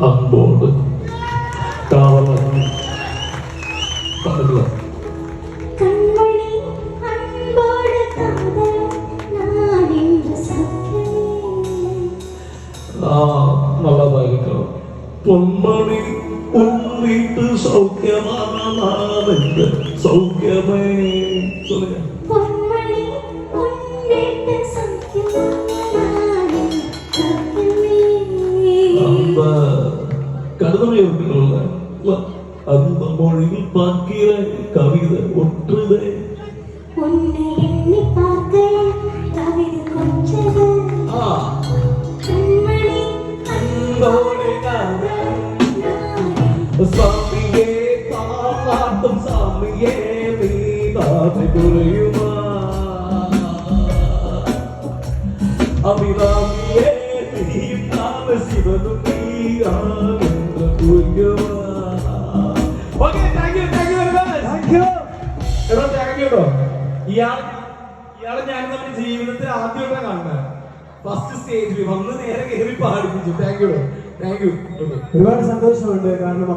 അൻപോട് കാവലൻ പാടുക. നല്ലതായിരിക്കണം. പൊന്മണി ഉണ്ണീട്ട് സൗഖ്യമാണെന്റെ സൗഖ്യമേ. அந்த கருதமை இருக்குல்ல, அந்த மொழியில் பார்க்கிற கவிதை ஒற்றுதே. உன்னை எண்ணி பார்க்கையில் கவிதை கொஞ்சது. கண்மணி அன்போடு காதல் சாமியே காப்பாற்றும் சாமியே நீதானை புரியுமா அபிராமியே நீதான சிவனும் நீயானென்று புரியுமா. Okay, thank you very much. Thank you എടോ, താങ്ക് യു. ഇയാളെ ഞാൻ നമ്മുടെ ജീവിതത്തിൽ ആദ്യമായിട്ടാണ് കാണുന്നത്. ഫസ്റ്റ് സ്റ്റേജിൽ വന്ന് നേരെ കയറി പാടിപ്പിച്ചു. Thank you, thank you. ഒരുപാട് സന്തോഷമുണ്ട്. കാരണം